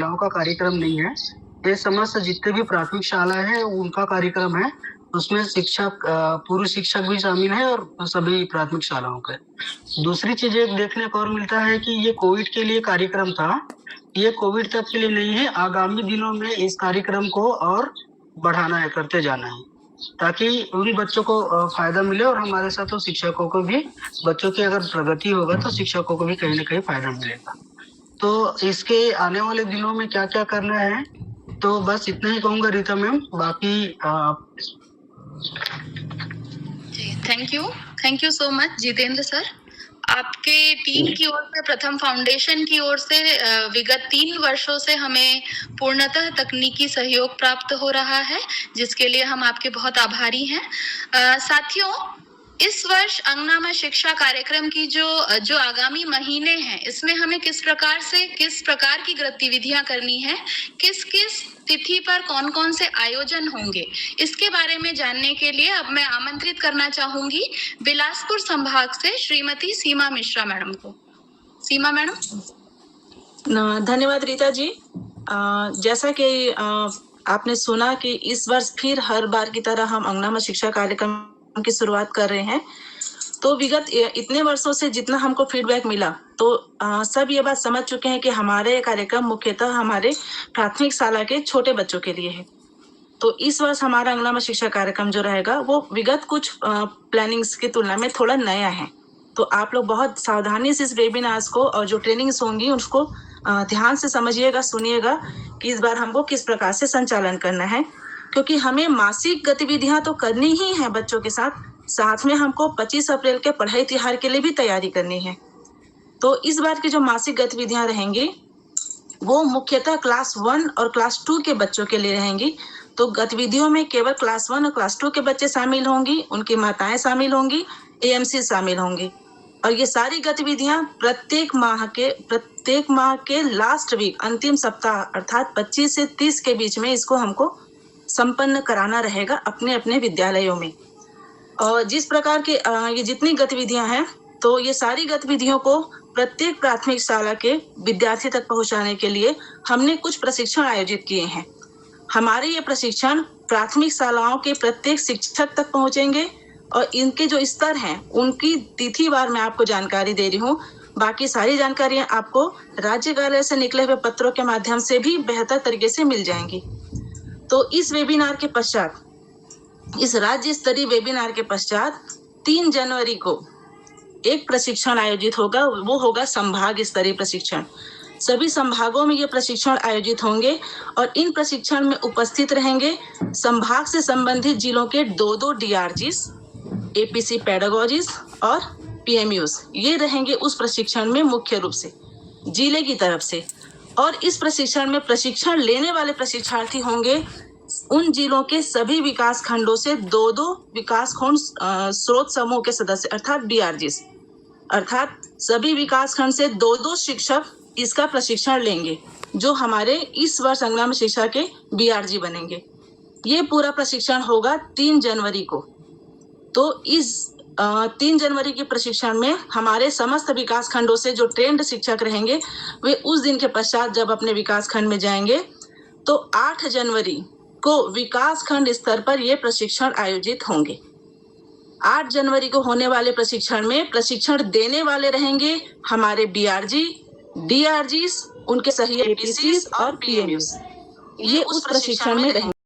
महिलाओं का कार्यक्रम नहीं है। ये समस्त जितने भी प्राथमिक शाला है उनका कार्यक्रम है। उसमें शिक्षक पूर्व शिक्षक भी शामिल है और सभी प्राथमिक शालाओं के। दूसरी चीज एक देखने को और मिलता है कि ये कोविड के लिए कार्यक्रम था। ये कोविड तक के लिए नहीं है, आगामी दिनों में इस कार्यक्रम को और बढ़ाना है, करते जाना है, ताकि उन बच्चों को फायदा मिले और हमारे साथ तो शिक्षकों को भी, बच्चों की अगर प्रगति होगा तो शिक्षकों को भी कहीं ना कहीं फायदा मिलेगा। तो इसके आने वाले दिनों में क्या क्या करना है, तो बस इतना ही कहूंगा रीता मैम। बाकी thank you so much Jitendra sir. आपके टीम की ओर से, प्रथम फाउंडेशन की ओर से विगत 3 वर्षों से हमें पूर्णतः तकनीकी सहयोग प्राप्त हो रहा है, जिसके लिए हम आपके बहुत आभारी हैं। साथियों, इस वर्ष अंगनामा शिक्षा कार्यक्रम की जो आगामी महीने हैं, इसमें हमें किस प्रकार की गतिविधियां करनी है, किस तिथि पर कौन कौन से आयोजन होंगे, इसके बारे में जानने के लिए अब मैं आमंत्रित करना चाहूंगी बिलासपुर संभाग से श्रीमती सीमा मिश्रा मैडम को। सीमा मैडम। धन्यवाद रीता जी। जैसा कि आपने सुना कि इस वर्ष फिर हर बार की तरह हम अंगनामा शिक्षा कार्यक्रम की शुरुआत कर रहे हैं। तो विगत इतने वर्षों से जितना हमको फीडबैक मिला, तो सब ये बात समझ चुके हैं कि हमारे कार्यक्रम मुख्यतः हमारे प्राथमिक शाला के छोटे बच्चों के लिए है। तो इस वर्ष हमारा अंगनामा शिक्षा कार्यक्रम जो रहेगा वो विगत कुछ प्लानिंग्स की तुलना में थोड़ा नया है। तो आप लोग बहुत सावधानी से इस वेबिनार्स को और जो ट्रेनिंग्स होंगी उसको ध्यान से समझिएगा, सुनिएगा कि इस बार हमको किस प्रकार से संचालन करना है, क्योंकि हमें मासिक गतिविधियां तो करनी ही है बच्चों के साथ में हमको 25 अप्रैल के पढ़ाई त्योहार के लिए भी तैयारी करनी है। तो इस बार की जो मासिक गतिविधियां रहेंगी वो मुख्यतः क्लास 1 और क्लास 2 के बच्चों के लिए रहेंगी। तो गतिविधियों में केवल क्लास 1 और क्लास 2 के बच्चे शामिल होंगी, उनकी माताएं शामिल होंगी, एएमसी शामिल होंगी। और ये सारी गतिविधियां प्रत्येक माह के लास्ट वीक, अंतिम सप्ताह अर्थात 25 से 30 के बीच में इसको हमको संपन्न कराना रहेगा अपने अपने विद्यालयों में। और जिस प्रकार के ये जितनी गतिविधियां हैं, तो ये सारी गतिविधियों को प्रत्येक प्राथमिक शाला के विद्यार्थी तक पहुंचाने के लिए हमने कुछ प्रशिक्षण आयोजित किए हैं। हमारे ये प्रशिक्षण प्राथमिक शालाओं के प्रत्येक शिक्षक तक पहुंचेंगे और इनके जो स्तर हैं उनकी तिथिवार मैं आपको जानकारी दे रही हूँ। बाकी सारी जानकारियां आपको राज्य कार्यालय से निकले हुए पत्रों के माध्यम से भी बेहतर तरीके से मिल जाएंगी। तो इस वेबिनार के पश्चात, इस राज्य स्तरीय वेबिनार के पश्चात 3 जनवरी को एक प्रशिक्षण आयोजित होगा। वो होगा संभाग स्तरीय प्रशिक्षण। सभी संभागों में ये प्रशिक्षण आयोजित होंगे और इन प्रशिक्षण में उपस्थित रहेंगे संभाग से संबंधित जिलों के 2 डीआरजीस, एपीसी पेडागोजिस और पीएमयूस। ये रहेंगे उस प्रशिक्षण में मुख्य रूप से जिले की तरफ से। और इस प्रशिक्षण में प्रशिक्षण लेने वाले प्रशिक्षार्थी होंगे उन जिलों के सभी विकास खंडों से 2 विकास खंड स्रोत समूह के सदस्य अर्थात बीआरजीस, अर्थात सभी विकास खंड से 2 शिक्षक इसका प्रशिक्षण लेंगे, जो हमारे इस वर्ष अंगनामा शिक्षा के बीआरजी बनेंगे। ये पूरा प्रशिक्षण होगा 3 जनवरी को। तो इस 3 जनवरी के प्रशिक्षण में हमारे समस्त विकास खंडों से जो ट्रेंड शिक्षक रहेंगे वे उस दिन के पश्चात जब अपने विकास खंड में जाएंगे, तो 8 जनवरी को विकास खंड स्तर पर ये प्रशिक्षण आयोजित होंगे। 8 जनवरी को होने वाले प्रशिक्षण में प्रशिक्षण देने वाले रहेंगे हमारे बीआरजी, डीआरजीस, उनके सही एपीसीस और पीएमयूस। ये उस प्रशिक्षण में रहेंगे।